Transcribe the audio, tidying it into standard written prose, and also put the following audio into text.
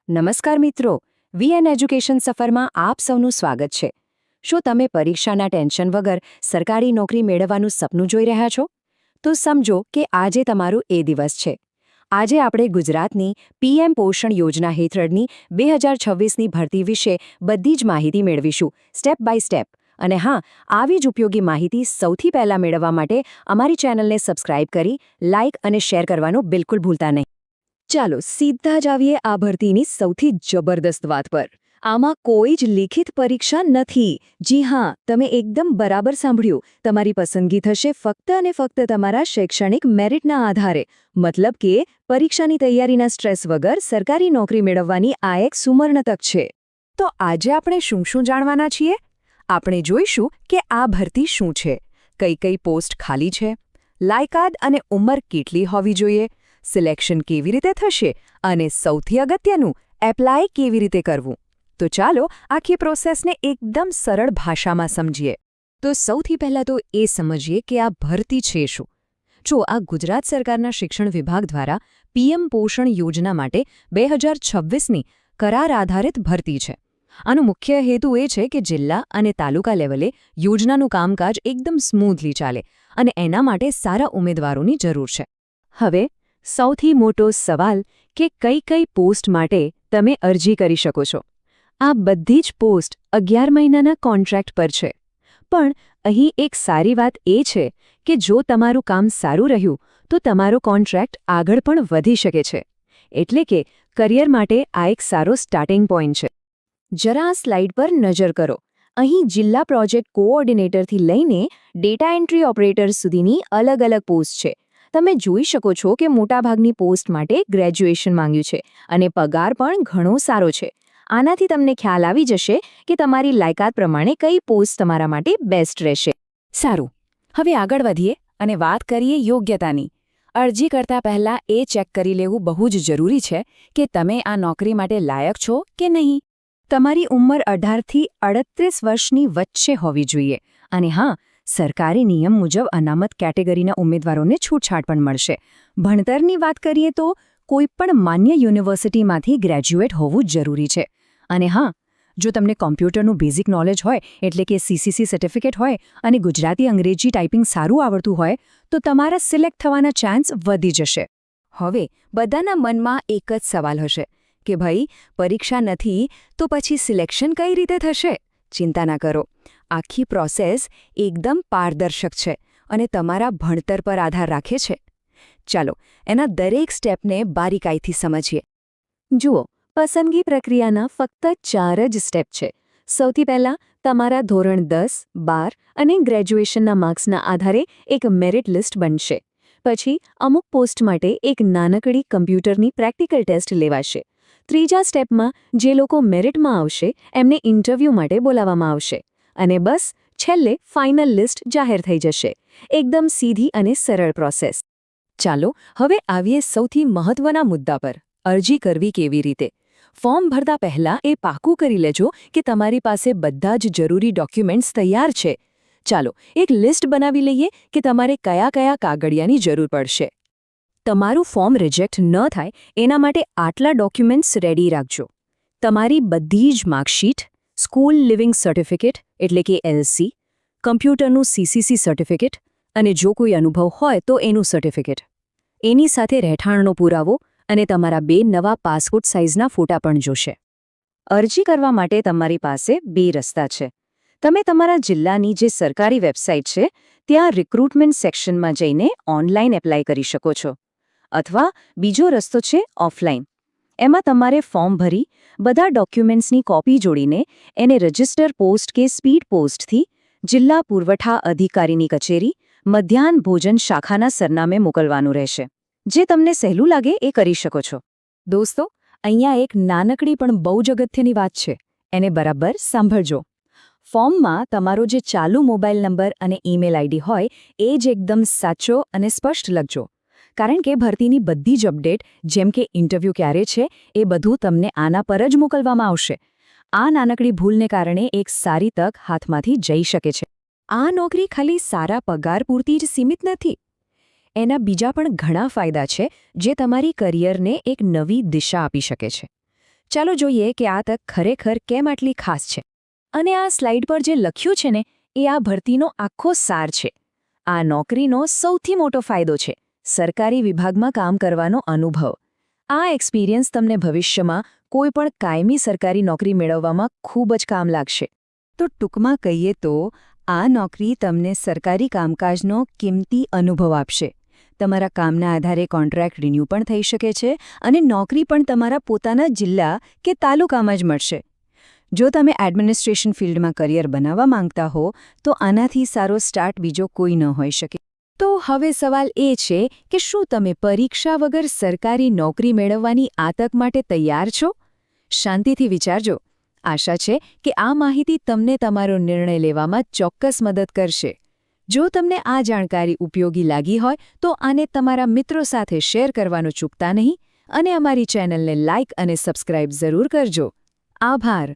નમસ્કાર મિત્રો, VN education સફરમાં આપ સૌનું સ્વાગત છે. શું તમે પરીક્ષાના ટેન્શન વગર સરકારી નોકરી મેળવવાનું સપનું જોઈ રહ્યા છો? તો સમજો કે આજે તમારું એ દિવસ છે. આજે આપણે ગુજરાતની પીએમ પોષણ યોજના હેઠળની 2026ની ભરતી વિશે બધી જ માહિતી મેળવીશું, સ્ટેપ બાય સ્ટેપ. અને હા, આવી જ ઉપયોગી માહિતી સૌથી પહેલાં મેળવવા માટે અમારી ચેનલને સબસ્ક્રાઇબ કરી, લાઇક અને શેર કરવાનું બિલકુલ ભૂલતા નહીં. ચાલો સીધા જ આવીએ આ ભરતીની સૌથી જબરદસ્ત વાત પર. આમાં કોઈ જ લિખિત પરીક્ષા નથી. જી હા, તમે એકદમ બરાબર સાંભળ્યું. તમારી પસંદગી થશે ફક્ત અને ફક્ત તમારા શૈક્ષણિક મેરિટના આધારે. મતલબ કે પરીક્ષાની તૈયારીના સ્ટ્રેસ વગર સરકારી નોકરી મેળવવાની આ એક સુવર્ણ તક છે. તો આજે આપણે શું શું જાણવાના છીએ? આપણે જોઈશું કે આ ભરતી શું છે, કઈ કઈ પોસ્ટ ખાલી છે, લાયકાત અને ઉંમર કેટલી હોવી જોઈએ, સિલેક્શન કેવી રીતે થશે અને સૌથી અગત્યનું, એપ્લાય કેવી રીતે કરવું. તો ચાલો આખી પ્રોસેસને એકદમ સરળ ભાષામાં સમજીએ. તો સૌથી પહેલાં તો એ સમજીએ કે આ ભરતી છે શું. જો આ ગુજરાત સરકારના શિક્ષણ વિભાગ દ્વારા પીએમ પોષણ યોજના માટે 2026ની કરાર આધારિત ભરતી છે. આનો મુખ્ય હેતુ એ છે કે જિલ્લા અને તાલુકા લેવલે યોજનાનું કામકાજ એકદમ સ્મૂથલી ચાલે અને એના માટે સારા ઉમેદવારોની જરૂર છે. હવે સૌથી મોટો સવાલ કે કઈ કઈ પોસ્ટ માટે તમે અરજી કરી શકો છો. આ બધી જ પોસ્ટ 11 મહિનાના કોન્ટ્રાક્ટ પર છે. પણ અહીં એક સારી વાત એ છે કે જો તમારું કામ સારું રહ્યું તો તમારો કોન્ટ્રાક્ટ આગળ પણ વધી શકે છે. એટલે કે કરિયર માટે આ એક સારો સ્ટાર્ટિંગ પોઈન્ટ છે. જરા આ સ્લાઇડ પર નજર કરો. અહીં જિલ્લા પ્રોજેક્ટ કોઓર્ડિનેટરથી લઈને ડેટા એન્ટ્રી ઓપરેટર સુધીની અલગ અલગ પોસ્ટ છે. તમે જોઈ શકો છો કે મોટાભાગની પોસ્ટ માટે ગ્રેજ્યુએશન માંગ્યું છે અને પગાર પણ ઘણો સારો છે. આનાથી તમને ખ્યાલ આવી જશે કે તમારી લાયકાત પ્રમાણે કઈ પોસ્ટ તમારા માટે બેસ્ટ રહેશે. સારું, હવે આગળ વધીએ અને વાત કરીએ યોગ્યતાની. અરજી કરતા પહેલાં એ ચેક કરી લેવું બહુ જ જરૂરી છે કે તમે આ નોકરી માટે લાયક છો કે નહીં. તમારી ઉંમર 18થી 38 વર્ષની વચ્ચે હોવી જોઈએ. અને હા, સરકારી નિયમ મુજબ અનામત કેટેગરીના ઉમેદવારોને છૂટછાટ પણ મળશે. ભણતરની વાત કરીએ તો કોઈપણ માન્ય યુનિવર્સિટીમાંથી ગ્રેજ્યુએટ હોવું જરૂરી છે. અને હા, જો તમને કોમ્પ્યુટરનું બેઝિક નોલેજ હોય, એટલે કે સીસીસી સર્ટિફિકેટ હોય અને ગુજરાતી અંગ્રેજી ટાઈપિંગ સારું આવડતું હોય તો તમારા સિલેક્ટ થવાના ચાન્સ વધી જશે. હવે બધાના મનમાં એક જ સવાલ હશે કે ભાઈ, પરીક્ષા નથી તો પછી સિલેક્શન કઈ રીતે થશે? ચિંતા ના કરો, આખી પ્રોસેસ એકદમ પારદર્શક છે અને તમારા ભણતર પર આધાર રાખે છે. ચાલો એના દરેક સ્ટેપને બારીકાઈથી સમજીએ. જુઓ, પસંદગી પ્રક્રિયાના ફક્ત 4 જ સ્ટેપ છે. સૌથી પહેલાં તમારા ધોરણ 10, 12 અને ગ્રેજ્યુએશનના માર્ક્સના આધારે એક મેરિટ લિસ્ટ બનશે. પછી અમુક પોસ્ટ માટે એક નાનકડી કમ્પ્યુટરની પ્રેક્ટિકલ ટેસ્ટ લેવાશે. ત્રીજા સ્ટેપમાં જે લોકો મેરિટમાં આવશે એમને ઇન્ટરવ્યૂ માટે બોલાવવામાં આવશે. અને બસ છેલ્લે ફાઇનલ લિસ્ટ જાહેર થઈ જશે. એકદમ સીધી અને સરળ પ્રોસેસ. ચાલો હવે આવીએ સૌથી મહત્વના મુદ્દા પર, અરજી કરવી કેવી રીતે. ફોર્મ ભરતા પહેલાં એ પાકું કરી લેજો કે તમારી પાસે બધા જ જરૂરી ડોક્યુમેન્ટ્સ તૈયાર છે. ચાલો એક લિસ્ટ બનાવી લઈએ કે તમારે કયા કયા કાગળિયાની જરૂર પડશે. તમારું ફોર્મ રિજેક્ટ ન થાય એના માટે આટલા ડોક્યુમેન્ટ્સ રેડી રાખજો. તમારી બધી જ માર્કશીટ, સ્કૂલ લિવિંગ સર્ટિફિકેટ એટલે કે એલસી, કમ્પ્યુટરનું સીસીસી સર્ટિફિકેટ અને જો કોઈ અનુભવ હોય તો એનું સર્ટિફિકેટ. એની સાથે રહેઠાણનો પુરાવો અને તમારા 2 નવા પાસપોર્ટ સાઇઝના ફોટા પણ જોશે. અરજી કરવા માટે તમારી પાસે 2 રસ્તા છે. તમે તમારા જિલ્લાની જે સરકારી વેબસાઇટ છે ત્યાં રિક્રુટમેન્ટ સેક્શનમાં જઈને ઓનલાઈન એપ્લાય કરી શકો છો. અથવા બીજો રસ્તો છે ઓફલાઈન. એમાં તમારે ફોર્મ ભરી બધા ડોક્યુમેન્ટ્સની કોપી જોડીને એને રજિસ્ટર પોસ્ટ કે સ્પીડ પોસ્ટથી જિલ્લા પુરવઠા અધિકારીની કચેરી, મધ્યાહન ભોજન શાખાના સરનામે મોકલવાનું રહેશે. જે તમને સહેલું લાગે એ કરી શકો છો. દોસ્તો, અહીંયા એક નાનકડી પણ બહુ જ અગત્યની વાત છે. એને બરાબર સાંભળજો. ફોર્મમાં તમારો જે ચાલુ મોબાઈલ નંબર અને ઈમેલ આઈડી હોય એ જ એકદમ સાચો અને સ્પષ્ટ લખજો. કારણ કે ભરતીની બધી જ અપડેટ, જેમ કે ઇન્ટરવ્યૂ ક્યારે છે, એ બધું તમને આના પર જ મોકલવામાં આવશે. આ નાનકડી ભૂલને કારણે એક સારી તક હાથમાંથી જઈ શકે છે. આ નોકરી ખાલી સારા પગાર પૂરતી જ સીમિત નથી. એના બીજા પણ ઘણા ફાયદા છે જે તમારી કરિયરને એક નવી દિશા આપી શકે છે. ચાલો જોઈએ કે આ તક ખરેખર કેમ આટલી ખાસ છે. અને આ સ્લાઇડ પર જે લખ્યું છે ને એ આ ભરતીનો આખો સાર છે. આ નોકરીનો સૌથી મોટો ફાયદો છે સરકારી વિભાગમાં કામ કરવાનો અનુભવ. આ એક્સપિરિયન્સ તમને ભવિષ્યમાં કોઈ પણ કાયમી સરકારી નોકરી મેળવવામાં ખૂબ જ કામ લાગશે. તો ટૂંકમાં કહીએ તો આ નોકરી તમને સરકારી કામકાજનો કિંમતી અનુભવ આપશે. તમારા કામના આધારે કોન્ટ્રાક્ટ રિન્યૂ પણ થઈ શકે છે અને નોકરી પણ તમારા પોતાના જિલ્લા કે તાલુકામાં જ મળશે. જો તમે એડમિનિસ્ટ્રેશન ફિલ્ડમાં કરિયર બનાવવા માંગતા હો તો આનાથી સારો સ્ટાર્ટ બીજો કોઈ ન હોઈ શકે. તો હવે સવાલ એ છે કે શું તમે પરીક્ષા વગર સરકારી નોકરી મેળવવાની આ તક માટે તૈયાર છો? શાંતિથી વિચારજો. આશા છે કે આ માહિતી તમને તમારો નિર્ણય લેવામાં ચોક્કસ મદદ કરશે. જો તમને આ જાણકારી ઉપયોગી લાગી હોય તો આને તમારા મિત્રો સાથે શેર કરવાનું ચૂકતા નહીં અને અમારી ચેનલને લાઇક અને સબસ્ક્રાઇબ જરૂર કરજો. આભાર.